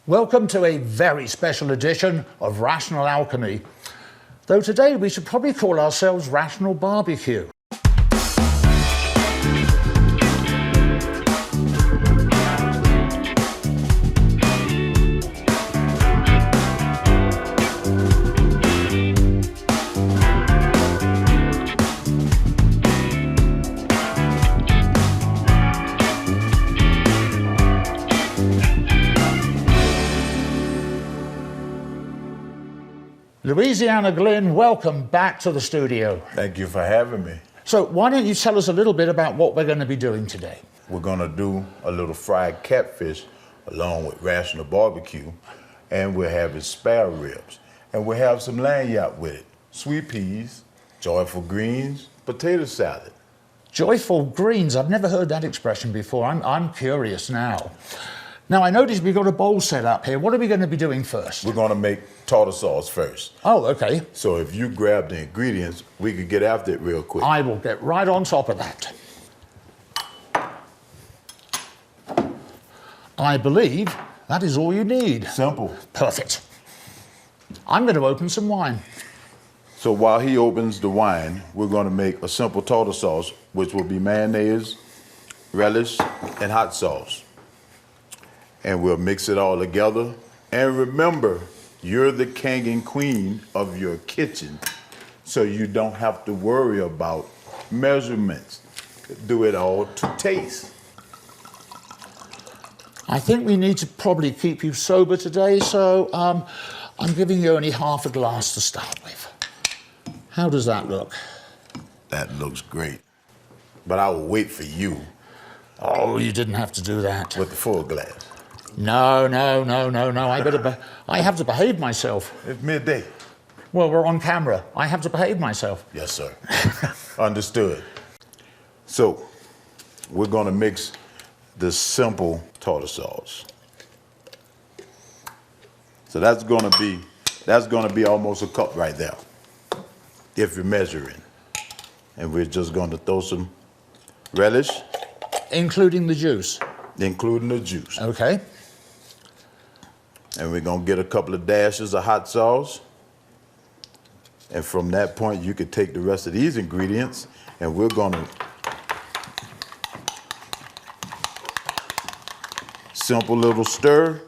Welcome to a very special edition of Rational Alchemy. Though today we should probably call ourselves Rational Barbecue. Louisiana Glynn, welcome back to the studio. Thank you for having me. So why don't you tell us a little bit about what we're going to be doing today? We're going to do a little fried catfish along with rational barbecue, and we're having spare ribs. And we'll have some lagniappe with it, sweet peas, joyful greens, potato salad. Joyful greens, I've never heard that expression before. I'm curious now. Now, I noticed we've got a bowl set up here. What are we going to be doing first? We're going to make tartar sauce first. Oh, okay. So if you grab the ingredients, we could get after it real quick. I will get right on top of that. I believe that is all you need. Simple. Perfect. I'm going to open some wine. So while he opens the wine, we're going to make a simple tartar sauce, which will be mayonnaise, relish, and hot sauce. And we'll mix it all together. And remember, you're the king and queen of your kitchen, so you don't have to worry about measurements. Do it all to taste. I think we need to probably keep you sober today, so I'm giving you only half a glass to start with. How does that look? That looks great. But I will wait for you. Oh, you didn't have to do that. With the full glass. No. I have to behave myself. It's midday. Well, we're on camera. I have to behave myself. Yes, sir. Understood. So, we're gonna mix the simple tartar sauce. So that's gonna be almost a cup right there, if you're measuring. And we're just gonna throw some relish. Including the juice? Including the juice. Okay. And we're gonna get a couple of dashes of hot sauce. And from that point, you could take the rest of these ingredients and we're gonna simple little stir.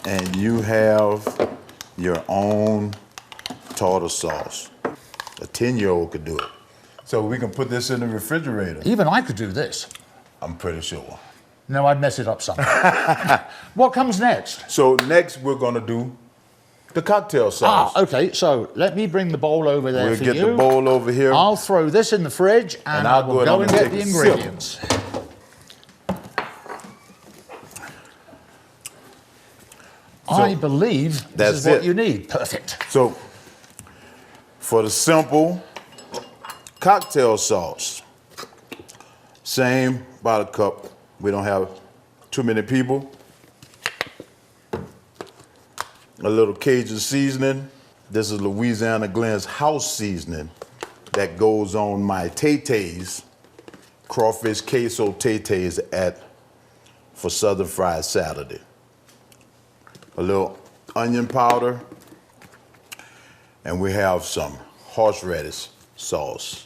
And you have your own tartar sauce. A 10-year-old could do it. So we can put this in the refrigerator. Even I could do this. I'm pretty sure. No, I'd mess it up some. What comes next? So next we're gonna do the cocktail sauce. Okay, so let me bring the bowl over there for you. We'll get the bowl over here. I'll throw this in the fridge and I will go and get the ingredients. I believe this is what you need. Perfect. So for the simple cocktail sauce, same about a cup. We don't have too many people. A little Cajun seasoning. This is Louisiana Glynn's house seasoning that goes on my tay-tays, crawfish queso tay-tays for Southern Fried Saturday. A little onion powder, and we have some horseradish sauce.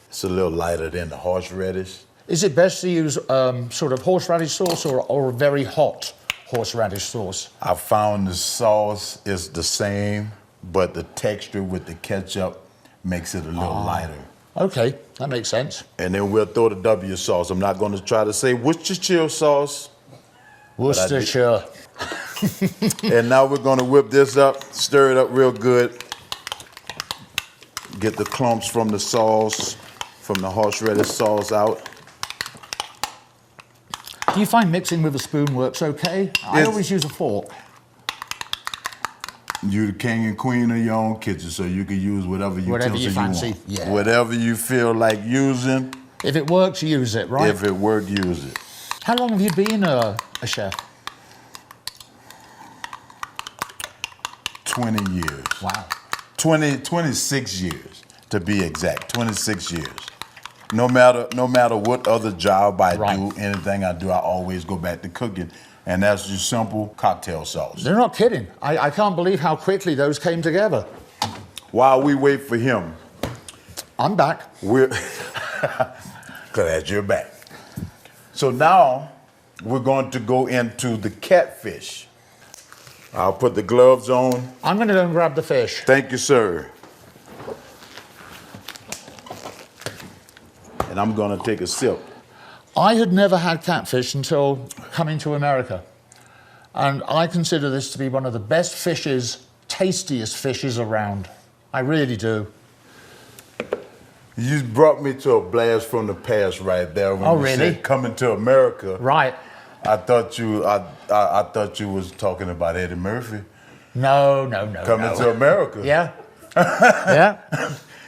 It's a little lighter than the horseradish. Is it best to use sort of horseradish sauce or a very hot horseradish sauce? I found the sauce is the same, but the texture with the ketchup makes it a little lighter. Okay, that makes sense. And then we'll throw the W sauce. I'm not going to try to say Worcestershire sauce. Worcestershire. And now we're going to whip this up, stir it up real good. Get the clumps from the sauce, from the horseradish sauce out. Do you find mixing with a spoon works okay? I always use a fork. You're the king and queen of your own kitchen, so you can use whatever you fancy. want. Yeah. Whatever you feel like using. If it works, use it, right? If it works, use it. How long have you been a chef? 20 years. Wow. 26 years, to be exact, 26 years. No matter what other job I Right. do, anything I do, I always go back to cooking. And that's just simple cocktail sauce. They're not kidding. I can't believe how quickly those came together. While we wait for him, I'm back. we're glad you're back. So now we're going to go into the catfish. I'll put the gloves on. I'm going to go and grab the fish. Thank you, sir. And I'm going to take a sip. I had never had catfish until coming to America. And I consider this to be one of the best fishes, tastiest fishes around. I really do. You brought me to a blast from the past right there. When Oh, you really? said coming to America. Right. I thought you was talking about Eddie Murphy. No. Coming to America. Yeah. Yeah.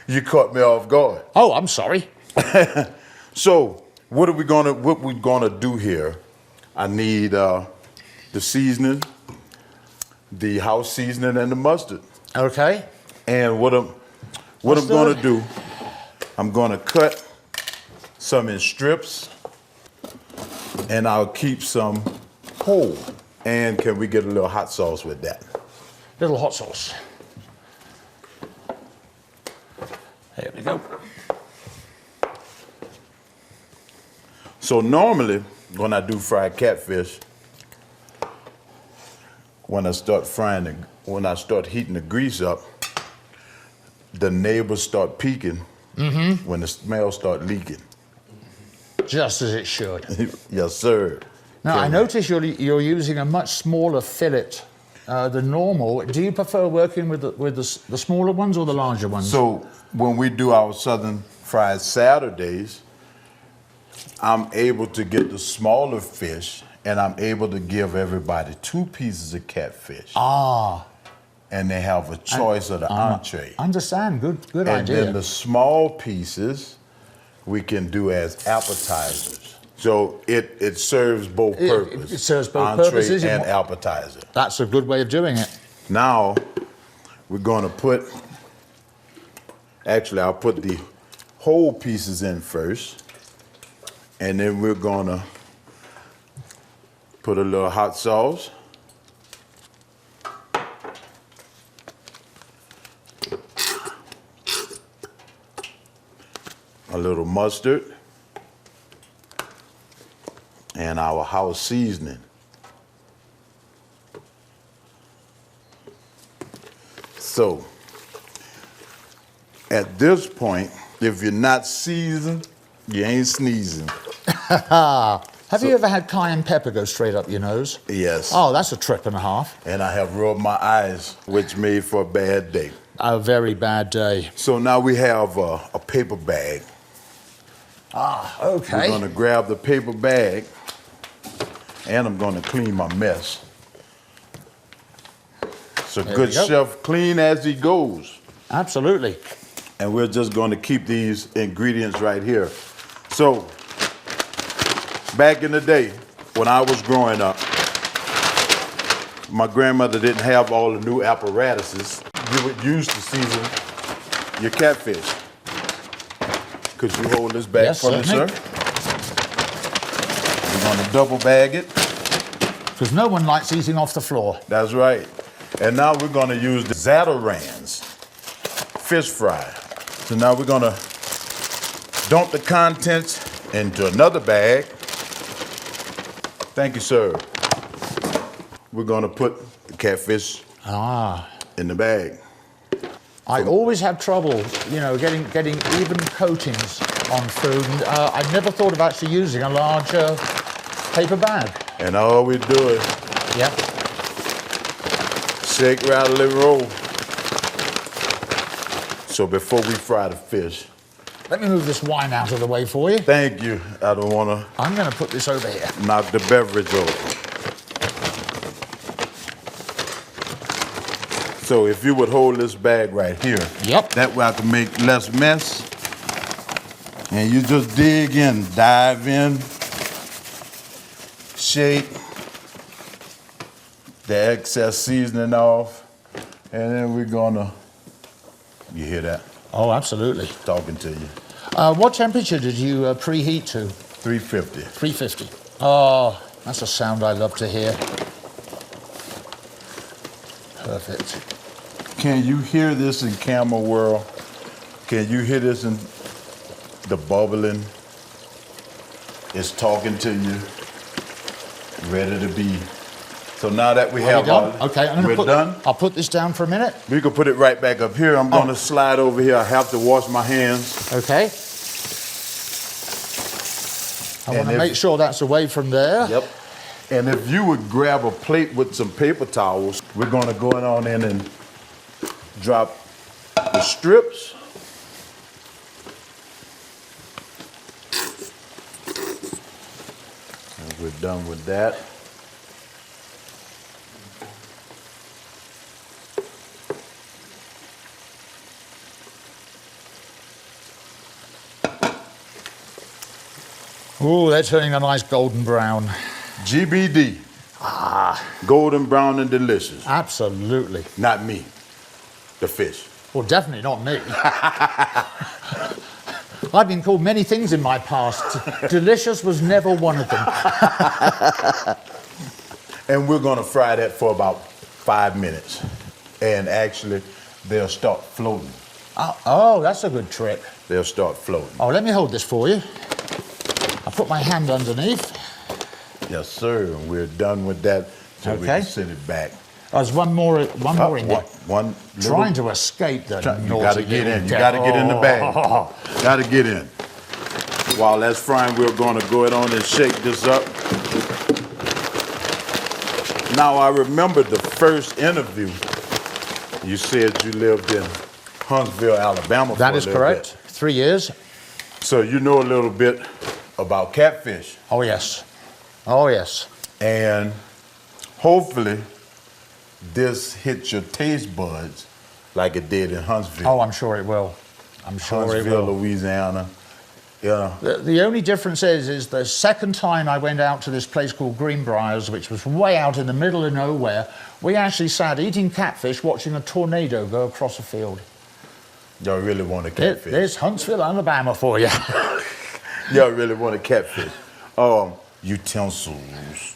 You caught me off guard. Oh, I'm sorry. So what we're gonna do here? I need the seasoning, the house seasoning, and the mustard. Okay. And what I'm gonna do, I'm gonna cut some in strips, and I'll keep some whole. And can we get a little hot sauce with that? Little hot sauce. There we go. So normally, when I do fried catfish, when I start heating the grease up, the neighbors start peeking when the smell start leaking. Just as it should. Yes, sir. Now, I notice you're using a much smaller fillet than normal. Do you prefer working with the smaller ones or the larger ones? So when we do our Southern Fried Saturdays, I'm able to get the smaller fish, and I'm able to give everybody 2 pieces of catfish. Ah. And they have a choice of the entree. Understand. Good And idea. then the small pieces we can do as appetizers. So it serves both purposes. It serves both entree purposes. and appetizer. That's a good way of doing it. Now we're going to I'll put the whole pieces in first, and then we're going to put a little hot sauce. A little mustard, and our house seasoning. So, at this point, if you're not seasoned, you ain't sneezing. Have you ever had cayenne pepper go straight up your nose? Yes. Oh, that's a trip and a half. And I have rubbed my eyes, which made for a bad day. A very bad day. So now we have a paper bag. Ah, okay. We're gonna grab the paper bag, and I'm gonna clean my mess. So There good we go. chef, clean as he goes. Absolutely. And we're just gonna keep these ingredients right here. So, back in the day, when I was growing up, my grandmother didn't have all the new apparatuses you would use to season your catfish. Could you hold this bag Yes, for me, sir? certainly. We're gonna double bag it. Because no one likes eating off the floor. That's right. And now we're gonna use the Zatarain's fish fry. So now we're gonna dump the contents into another bag. Thank you, sir. We're gonna put the catfish in the bag. I always have trouble, getting even coatings on food. And, I've never thought of actually using a larger paper bag. And all we do is Yep. shake, rattle, and roll. So before we fry the fish, Let me move this wine out of the way for you. thank you. I don't wanna I'm going to put this over here. knock the beverage over. So if you would hold this bag right here. Yep. That way I can make less mess. And you just dig in, dive in, shake the excess seasoning off, and then we're gonna, you hear that? Oh, absolutely. Talking to you. What temperature did you preheat to? 350. 350. Oh, that's a sound I love to hear. Perfect. Can you hear this in camera world? Can you hear this in the bubbling? It's talking to you, ready to be. So now that we have done? Okay, we're done. I'll put this down for a minute. We can put it right back up here. I'm going to slide over here. I have to wash my hands. Okay. I want to make sure that's away from there. Yep. And if you would grab a plate with some paper towels, we're going to go on in and drop the strips. And we're done with that. Ooh, they're turning a nice golden brown. GBD. Golden brown and delicious. Absolutely. Not me, the fish. Well, definitely not me. I've been called many things in my past. Delicious was never one of them. And we're going to fry that for about 5 minutes. And actually, they'll start floating. Oh, that's a good trick. They'll start floating. Oh, let me hold this for you. I'll put my hand underneath. Yes, sir. And we're done with that, so we can set it back. There's one more in there. One Trying to escape the You got to get in. You got to get in the bag. Got to get in. While that's frying, we're going to go ahead on and shake this up. Now, I remember the first interview. You said you lived in Huntsville, Alabama. That is correct. 3 years. So you know a little bit about catfish. Oh, yes. Oh, yes. And hopefully this hits your taste buds like it did in Huntsville. Oh, I'm sure it will. I'm sure it Huntsville, will. Louisiana. Yeah. The only difference is the second time I went out to this place called Greenbriers, which was way out in the middle of nowhere, we actually sat eating catfish watching a tornado go across a field. Y'all really want a catfish. There's Huntsville, Alabama for you. Y'all really want a catfish. Utensils.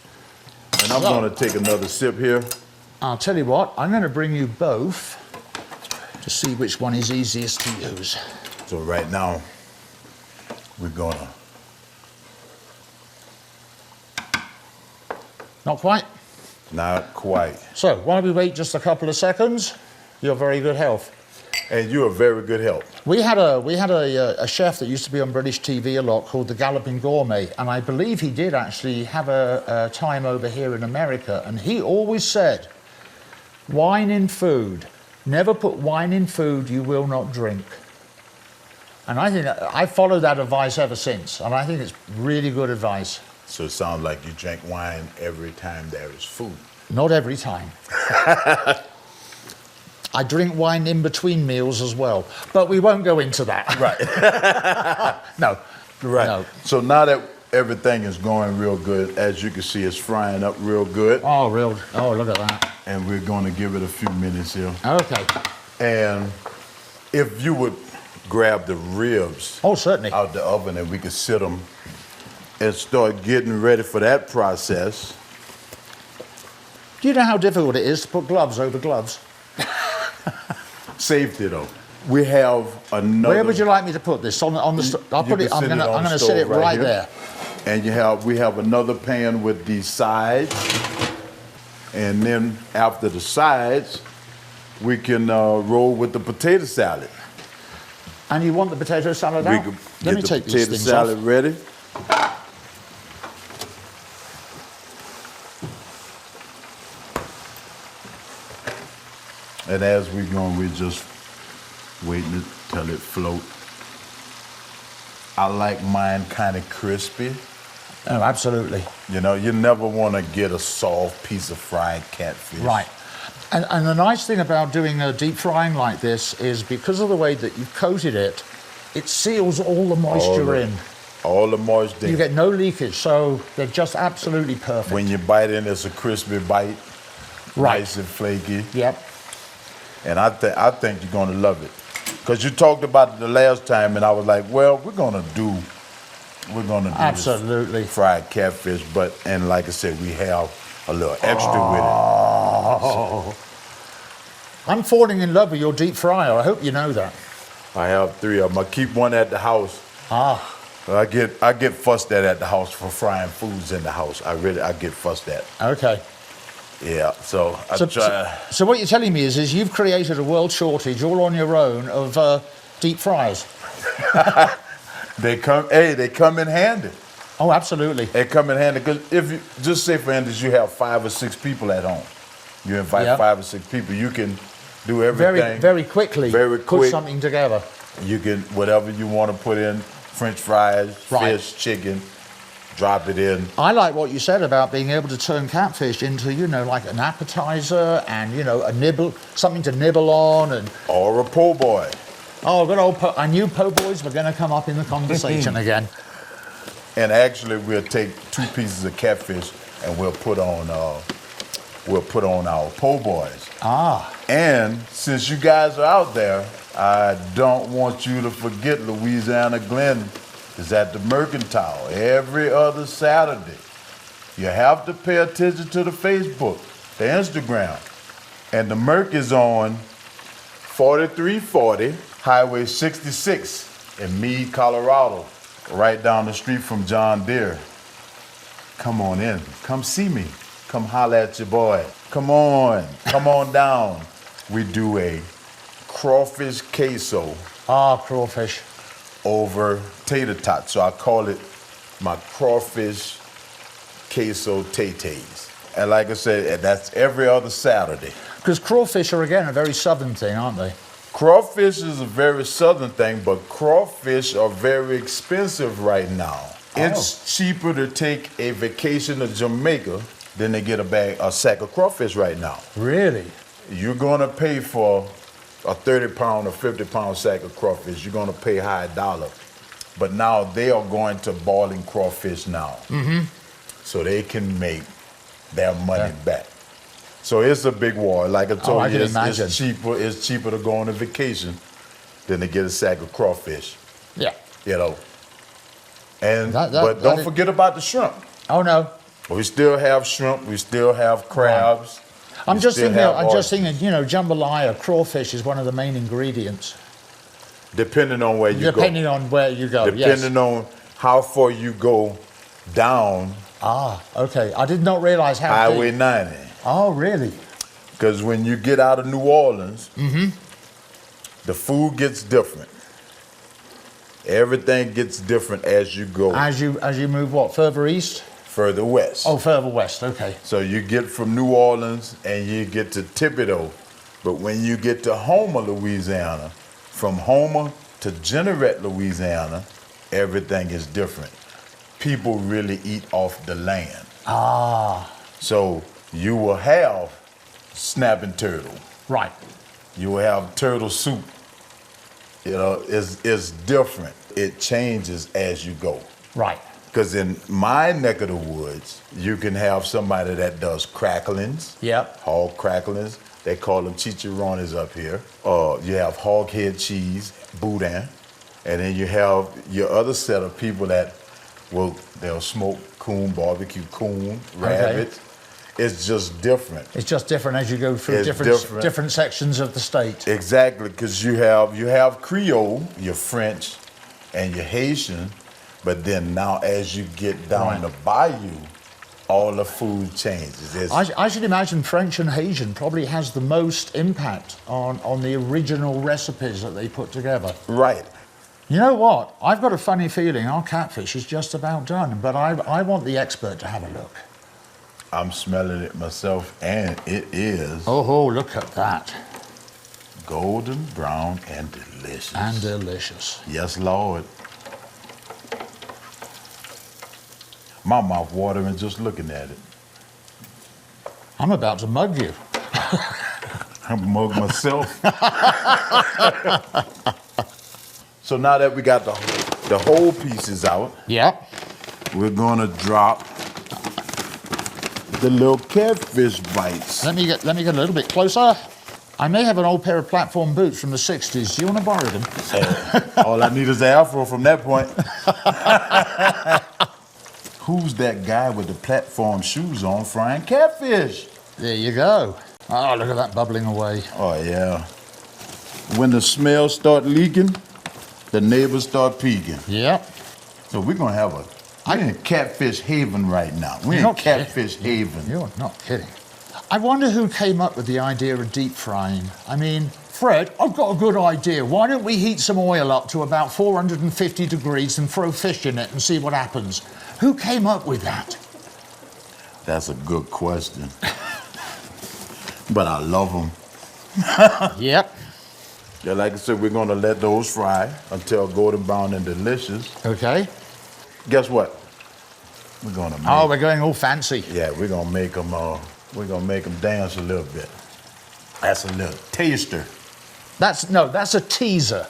And I'm going to take another sip here. I'll tell you what, I'm going to bring you both to see which one is easiest to use. So right now, we're going to... Not quite? Not quite. So, why don't we wait just a couple of seconds? You're very good health. And you're very good help. We had a chef that used to be on British TV a lot called the Galloping Gourmet, and I believe he did actually have a time over here in America, and he always said, wine in food. Never put wine in food you will not drink. And I think I followed that advice ever since, and I think it's really good advice. So it sounds like you drink wine every time there is food. Not every time. I drink wine in between meals as well, but we won't go into that. Right. No. Right. No. So now that everything is going real good, as you can see, it's frying up real good. Oh, look at that. And we're going to give it a few minutes here. Okay. And if you would grab the ribs Certainly. out the oven and we could sit them and start getting ready for that process. Do you know how difficult it is to put gloves over gloves? Safety though. We have another. Where would you like me to put this? On the I'll put it. I'm gonna set it right there. And we have another pan with these sides, and then after the sides, we can roll with the potato salad. And you want the potato salad out? We could Let me get take the these potato things salad off. ready. And as we're going, we're just waiting till it float. I like mine kind of crispy. Oh, absolutely. You know, you never want to get a soft piece of fried catfish. Right. And the nice thing about doing a deep frying like this is because of the way that you've coated it, it seals all the moisture in. All the moisture in. You get no leakage, so they're just absolutely perfect. When you bite in, it's a crispy bite. Right. Nice and flaky. Yep. And I think you're going to love it. Because you talked about it the last time, and I was like, well, we're gonna do Absolutely. this fried catfish, and like I said, we have a little extra Oh. I'm falling in love with your deep fryer. I hope you know that. with it. I have 3 of them. I keep one at the house. Ah. I get fussed at the house for frying foods in the house. I get fussed at. Okay. Yeah, so I try. So what you're telling me is you've created a world shortage all on your own of deep fryers. They come in handy. Oh, absolutely. They come in handy because if you just say, for instance, you have 5 or 6 people at home, you invite 5 or 6 people, you can do everything very quickly. Very quick. Put something together. You can whatever you want to put in, French fries, fish, chicken, drop it in. I like what you said about being able to turn catfish into, like an appetizer and, a nibble, something to nibble on and. Or a po' boy. Oh, good old I knew po' boys were going to come up in the conversation again. And actually, we'll take 2 pieces of catfish and we'll put on our po' boys. Ah. And since you guys are out there, I don't want you to forget Louisiana Glynn is at the Mercantile every other Saturday. You have to pay attention to the Facebook, the Instagram. And the Merc is on 4340 Highway 66 in Meade, Colorado, right down the street from John Deere. Come on in. Come see me. Come holler at your boy. Come on down. We do a crawfish queso. Ah, crawfish. Over tater tots. So I call it my crawfish queso tates. And like I said, that's every other Saturday. Because crawfish are, again, a very southern thing, aren't they? Crawfish is a very southern thing, but crawfish are very expensive right now. Oh. It's cheaper to take a vacation to Jamaica than to get a sack of crawfish right now. Really? You're gonna pay for a 30-pound or 50-pound sack of crawfish. You're gonna pay high dollar. But now they are going to boiling crawfish now. Mm-hmm. So they can make their money back. So it's a big war. Like I told you, it's cheaper to go on a vacation than to get a sack of crawfish. Yeah. And but don't forget about the shrimp. Oh no. We still have shrimp. We still have crabs. Right. I'm just thinking, jambalaya, crawfish is one of the main ingredients. Depending on where you go. Depending on where you go, Depending on how far you go down. Ah, okay. I did not realize how Highway deep. 90. Oh, really? Because when you get out of New Orleans, the food gets different. Everything gets different as you go. As you move what? Further east? Further west. Oh, further west. Okay. So you get from New Orleans and you get to Thibodeau. But when you get to Homer, Louisiana, from Homer to Jeanerette, Louisiana, everything is different. People really eat off the land. Ah. So you will have snapping turtle. Right. You will have turtle soup. It's different. It changes as you go. Right. Because in my neck of the woods, you can have somebody that does cracklings. Yep. Hog cracklings. They call them chicharrones up here. You have hog head cheese, boudin. And then you have your other set of people that they'll smoke coon, barbecue coon, rabbit. Okay. It's just different. It's just different as you go through different sections of the state. Exactly, because you have Creole, your French, and your Haitian, but then now as you get down the bayou, all the food changes. I should imagine French and Haitian probably has the most impact on the original recipes that they put together. Right. You know what? I've got a funny feeling our catfish is just about done, but I want the expert to have a look. I'm smelling it myself, and it is... Oh, look at that. Golden brown and delicious. And delicious. Yes, Lord. My mouth watering just looking at it. I'm about to mug you. I mug myself. So now that we got the whole pieces out, we're gonna drop the little catfish bites. Let me get a little bit closer. I may have an old pair of platform boots from the 60s. Do you want to borrow them? All I need is the afro from that point. Who's that guy with the platform shoes on frying catfish? There you go. Oh, look at that bubbling away. Oh, yeah. When the smells start leaking, the neighbors start peeking. Yep. So we're going to have we're in Catfish Haven right now. We're in Catfish Haven. You're not kidding. I wonder who came up with the idea of deep frying. I mean, Fred, I've got a good idea. Why don't we heat some oil up to about 450 degrees and throw fish in it and see what happens? Who came up with that? That's a good question. But I love them. Yep. Yeah, like I said, we're going to let those fry until golden brown and delicious. Okay. Guess what? We're going to make... Oh, we're going all fancy. Yeah, we're going to make them... we're going to make them dance a little bit. That's a little taster. That's a teaser.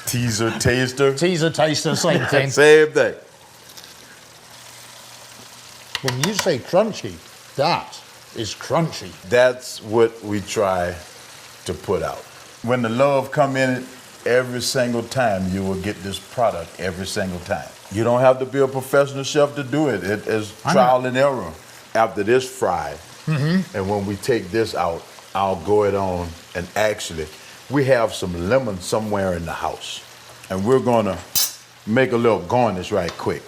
Teaser, taster? Teaser, taster, same thing. Same thing. When you say crunchy, that is crunchy. That's what we try to put out. When the love come in it, every single time you will get this product every single time. You don't have to be a professional chef to do it. It is trial and error. After this fry, and when we take this out, I'll go it on, and actually, we have some lemon somewhere in the house, and we're gonna make a little garnish right quick,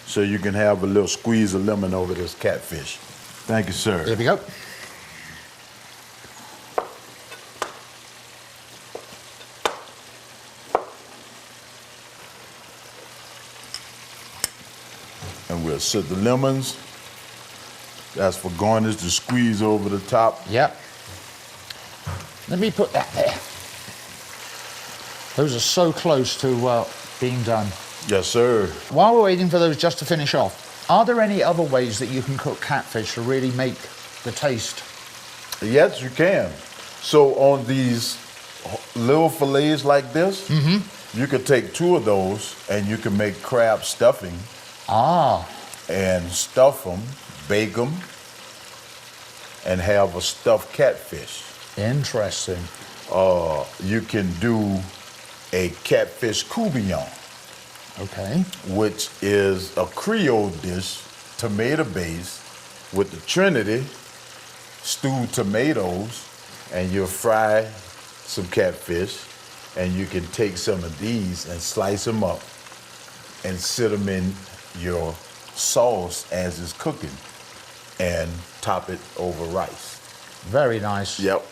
so you can have a little squeeze of lemon over this catfish. Thank you, sir. Here we go. And we'll set the lemons. That's for garnish to squeeze over the top. Yep. Let me put that there. Those are so close to being done. Yes, sir. While we're waiting for those just to finish off, are there any other ways that you can cook catfish to really make the taste? Yes, you can. So on these little fillets like this, you could take 2 of those and you can make crab stuffing. Ah. And stuff them, bake them, and have a stuffed catfish. Interesting. You can do a catfish coubillon. Okay. Which is a Creole dish, tomato base, with the Trinity, stewed tomatoes, and you'll fry some catfish, and you can take some of these and slice them up and sit them in your sauce as it's cooking and top it over rice. Very nice. Yep.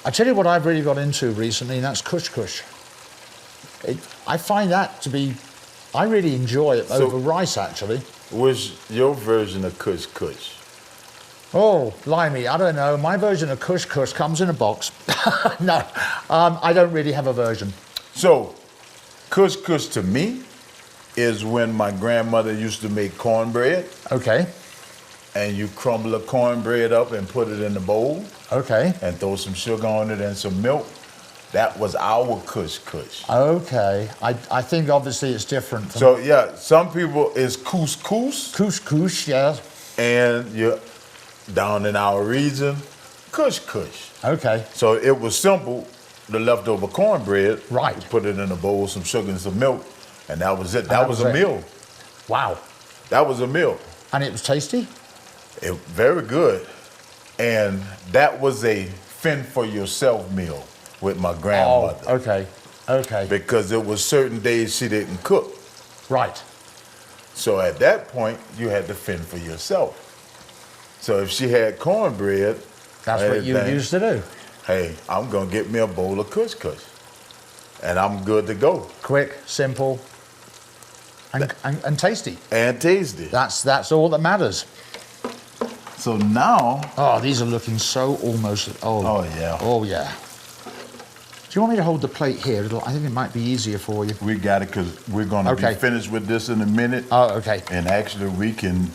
I tell you what I've really got into recently, and that's couscous. I find that to be, I really enjoy it over rice, actually. What's your version of couscous? Oh, blimey, I don't know. My version of couscous comes in a box. No, I don't really have a version. So, couscous to me is when my grandmother used to make cornbread. Okay. And you crumble the cornbread up and put it in the bowl. Okay. And throw some sugar on it and some milk. That was our couscous. Okay. I think obviously it's different. So yeah, some people is couscous. Couscous, yeah. And you're down in our region, couscous. Okay. So it was simple, the leftover cornbread. Right. You put it in a bowl, some sugar and some milk, and that was it. That was a meal. Wow. That was a meal. And it was tasty? Very good. And that was a fend for yourself meal with my grandmother. Oh, okay. Okay. Because it was certain days she didn't cook. Right. So at that point, you had to fend for yourself. So if she had cornbread, that's what you used to do. Hey, I'm gonna get me a bowl of couscous, and I'm good to go. Quick, simple, and tasty. And tasty. That's all that matters. So now, oh, these are looking so almost. Oh yeah. Oh yeah. Do you want me to hold the plate here? I think it might be easier for you. We got it because we're gonna be finished with this in a minute. Oh, okay. And actually, we can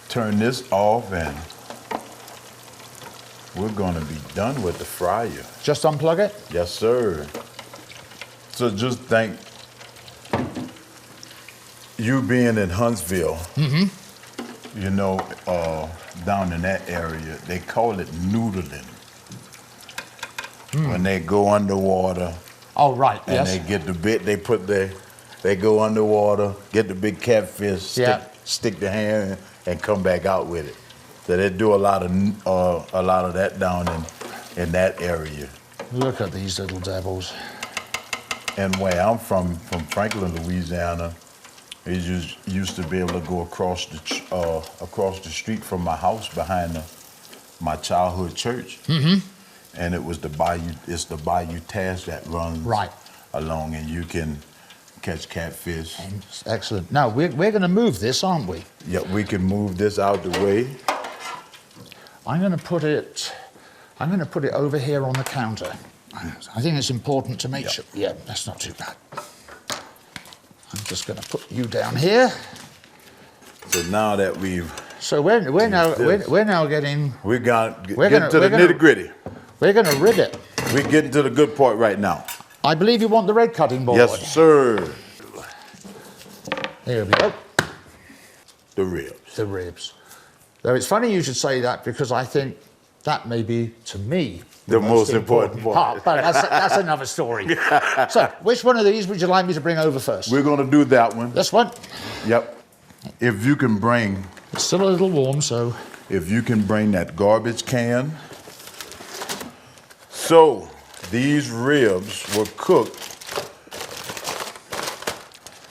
turn this off and we're gonna be done with the fryer. Just unplug it? Yes, sir. So just think, you being in Huntsville, you know, down in that area, they call it noodling. When they go underwater. Oh, right, And yes. they get the bit, they go underwater, get the big catfish, stick the hand and come back out with it. So they do a lot of that down in that area. Look at these little devils. And where I'm from Franklin, Louisiana, we just used to be able to go across the street from my house behind my childhood church. And it was the Bayou Tash that runs along, and you can catch catfish. Excellent. Now, we're going to move this, aren't we? Yeah, we can move this out the way. I'm going to put it over here on the counter. I think it's important to make sure. Yeah, that's not too bad. I'm just going to put you down here. So now that we've... So we're now getting... We're getting to the nitty-gritty. We're going to rib it. We're getting to the good part right now. I believe you want the red cutting board. Yes, sir. Here we go. The ribs. The ribs. Though it's funny you should say that, because I think that may be, to me, the most important part. But that's another story. So, which one of these would you like me to bring over first? We're going to do that one. This one? Yep. If you can bring... It's still a little warm, so... If you can bring that garbage can. So, these ribs were cooked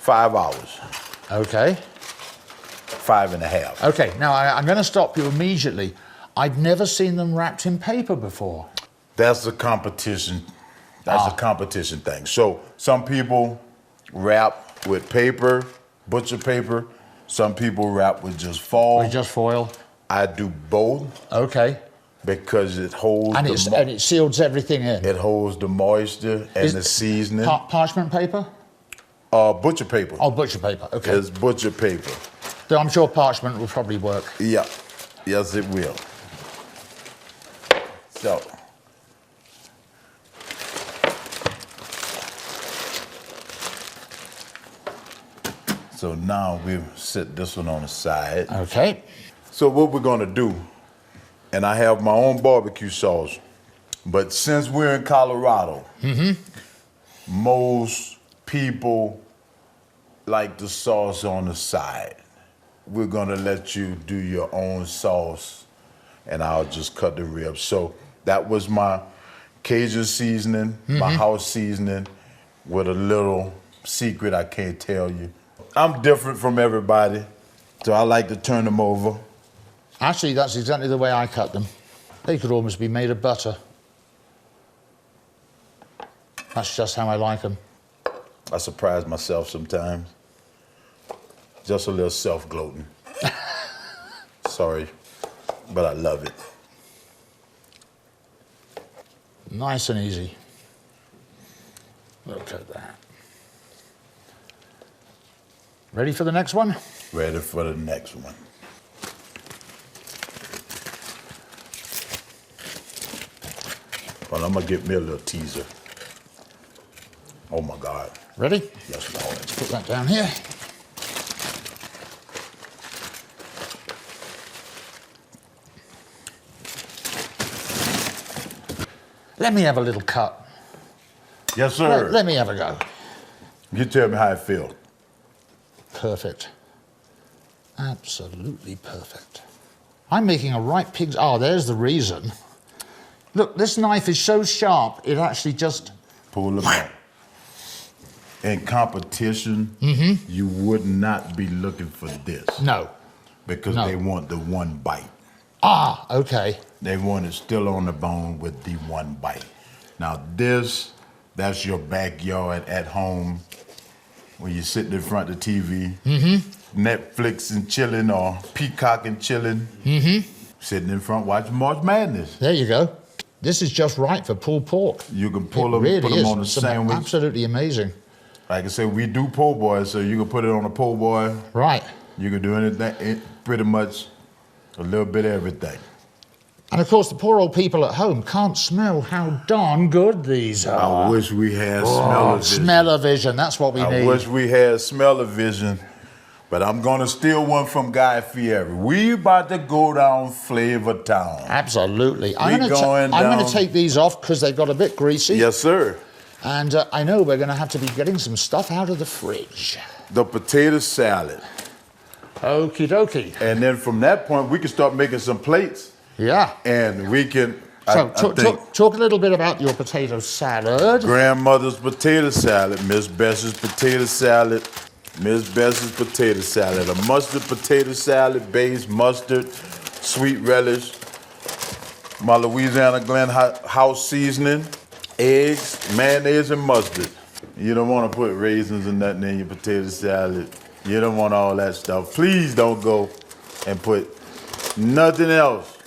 5 hours. Okay. 5.5. Okay, now I'm going to stop you immediately. I've never seen them wrapped in paper before. That's a competition. That's a competition thing. So some people wrap with paper, butcher paper. Some people wrap with just foil. With just foil. I do both. Okay. Because it holds and it seals everything in. It holds the moisture and the seasoning. Parchment paper? Butcher paper. Oh, butcher paper. Okay. It's butcher paper. So I'm sure parchment will probably work. Yeah. Yes, it will. So now we'll set this one on the side. Okay. So what we're gonna do, and I have my own barbecue sauce, but since we're in Colorado, most people like the sauce on the side. We're gonna let you do your own sauce, and I'll just cut the ribs. So that was my Cajun seasoning, my house seasoning, with a little secret I can't tell you. I'm different from everybody, so I like to turn them over. Actually, that's exactly the way I cut them. They could almost be made of butter. That's just how I like them. I surprise myself sometimes. Just a little self-gloating. Sorry, but I love it. Nice and easy. Look at that. Ready for the next one? Ready for the next one. Well, I'm gonna get me a little teaser. Oh my God. Ready? Yes, Lord. Let's put that down here. Let me have a little cut. Yes, sir. Let me have a go. You tell me how I feel. Perfect. Absolutely perfect. I'm making a right pig's... Oh, there's the reason. Look, this knife is so sharp, it actually just... Pull it back. In competition, you would not be looking for this. No. Because they want the one bite. Ah, okay. They want it still on the bone with the one bite. Now this, that's your backyard at home when you're sitting in front of the TV, Netflix and chilling or Peacock and chilling, sitting in front watching March Madness. There you go. This is just right for pulled pork. You can pull them, really put them on a sandwich. Absolutely amazing. Like I said, we do po' boy, so you can put it on a po' boy. Right. You can do anything, pretty much a little bit of everything. And of course, the poor old people at home can't smell how darn good these are. I wish we had smell-o-vision. Smell-o-vision, that's what we need. I wish we had smell-o-vision But I'm gonna steal one from Guy Fieri. We about to go down Flavor Town. Absolutely. I'm gonna take these off because they got a bit greasy. Yes, sir. And I know we're gonna have to be getting some stuff out of the fridge. The potato salad. Okie dokie. And then from that point, we can start making some plates. Yeah. And we can, So talk a little bit about your potato salad. Grandmother's potato salad, Miss Bess's potato salad, Miss Bess's potato salad, a mustard potato salad, base mustard, sweet relish, my Louisiana Glynn house seasoning, eggs, mayonnaise, and mustard. You don't want to put raisins and nothing in your potato salad. You don't want all that stuff. Please don't go and put nothing else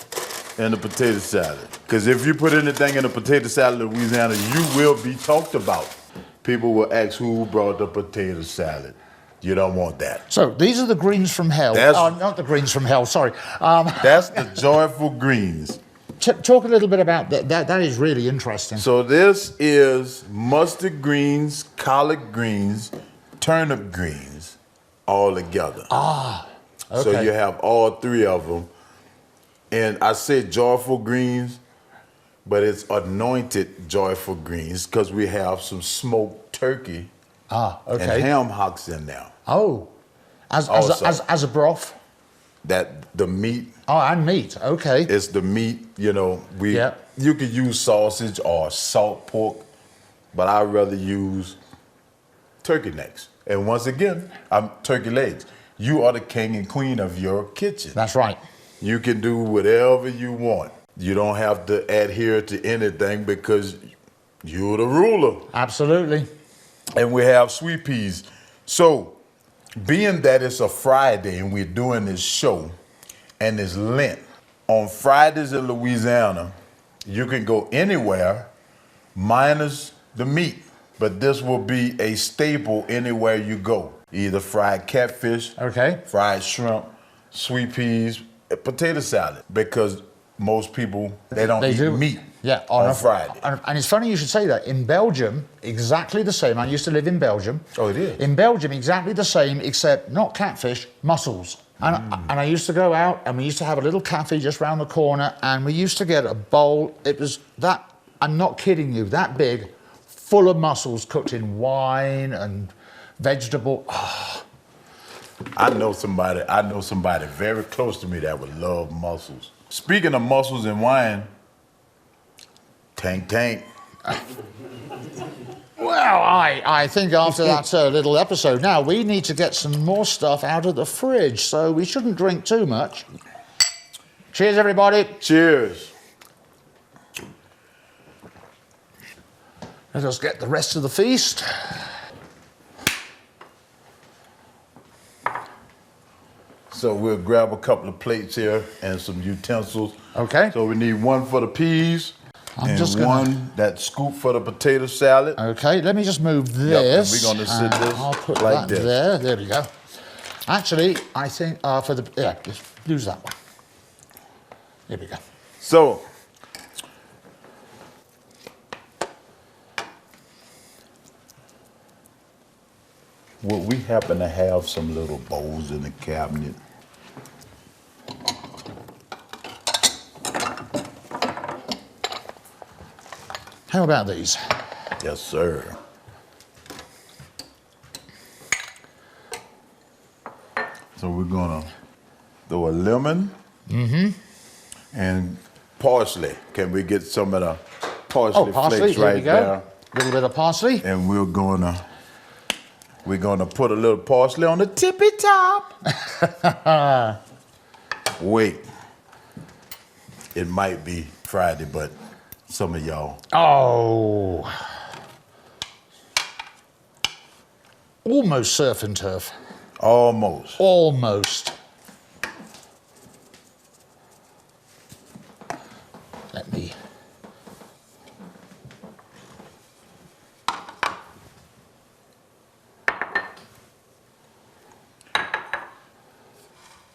in the potato salad. Because if you put anything in the potato salad in Louisiana, you will be talked about. People will ask who brought the potato salad. You don't want that. So these are the greens from hell. Not the greens from hell, sorry. That's the joyful greens. Talk a little bit about that. That is really interesting. So this is mustard greens, collard greens, turnip greens, all together. Ah, okay. So you have all three of them. And I say joyful greens, but it's anointed joyful greens because we have some smoked turkey and ham hocks in there. Oh, as a broth? That the meat. Oh, and meat, okay. It's the meat, you know. You could use sausage or salt pork, but I'd rather use turkey necks. And once again, turkey legs. You are the king and queen of your kitchen. That's right. You can do whatever you want. You don't have to adhere to anything because you're the ruler. Absolutely. And we have sweet peas. So, being that it's a Friday and we're doing this show and it's Lent, on Fridays in Louisiana, you can go anywhere minus the meat. But this will be a staple anywhere you go. Either fried catfish, fried shrimp, sweet peas, potato salad. Because most people, they don't eat meat on Friday. And it's funny you should say that. In Belgium, exactly the same. I used to live in Belgium. Oh, it is? In Belgium, exactly the same, except not catfish, mussels. And I used to go out and we used to have a little cafe just round the corner and we used to get a bowl. It was that, I'm not kidding you, that big, full of mussels cooked in wine and vegetable. Oh. I know somebody very close to me that would love mussels. Speaking of mussels and wine, tank. Well, I think after that little episode now, we need to get some more stuff out of the fridge, so we shouldn't drink too much. Cheers, everybody. Cheers. Let us get the rest of the feast. So we'll grab a couple of plates here and some utensils. Okay. So we need one for the peas one that scoop for the potato salad. Okay, let me just move this. Yep, we're going to sit this I'll put like that there. There we go. Actually, I think just use that one. There we go. So, well, we happen to have some little bowls in the cabinet. How about these? Yes, sir. So we're gonna throw a lemon and parsley. Can we get some of the parsley flakes right there? A little bit of parsley. And we're gonna put a little parsley on the tippy top. Wait. It might be Friday, but some of y'all. Oh. Almost surf and turf. Almost. Almost. Let me.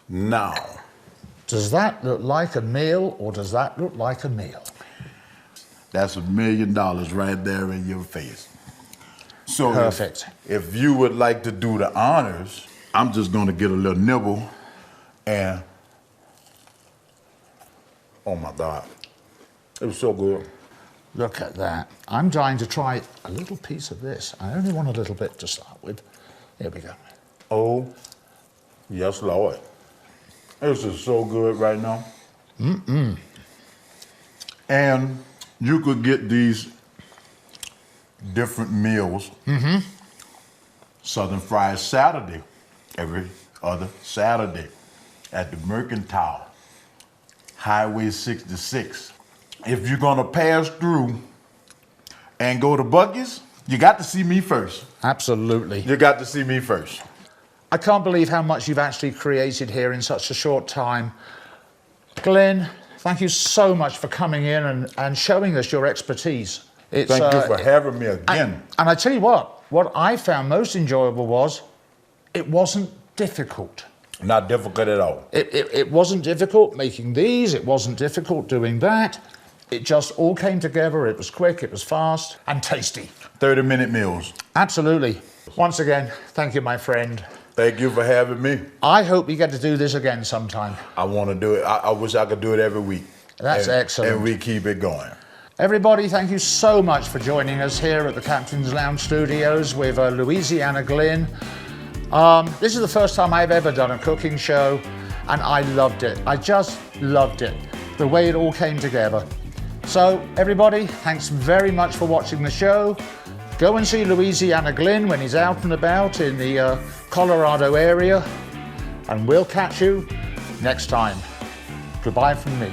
Now. Does that look like a meal or does that look like a meal? That's $1 million right there in your face. So perfect. If you would like to do the honors I'm just gonna get a little nibble and, oh my God, it was so good. Look at that. I'm dying to try a little piece of this. I only want a little bit to start with. Here we go. Oh, yes, Lord. This is so good right now. And you could get these different meals. Southern Fried Saturday, every other Saturday at the Mercantile, Highway 66. If you're gonna pass through and go to Buc-ee's, you got to see me first. Absolutely. You got to see me first. I can't believe how much you've actually created here in such a short time. Glynn, thank you so much for coming in and showing us your expertise. Thank you for having me again. And I tell you what I found most enjoyable was it wasn't difficult. Not difficult at all. It wasn't difficult making these, it wasn't difficult doing that. It just all came together, it was quick, it was fast, and tasty. 30-minute meals. Absolutely. Once again, thank you, my friend. Thank you for having me. I hope we get to do this again sometime. I want to do it. I wish I could do it every week. That's excellent. And we keep it going. Everybody, thank you so much for joining us here at the Captain's Lounge Studios with Louisiana Glynn. This is the first time I've ever done a cooking show, and I loved it. I just loved it, the way it all came together. So, everybody, thanks very much for watching the show. Go and see Louisiana Glynn when he's out and about in the Colorado area, and we'll catch you next time. Goodbye from me.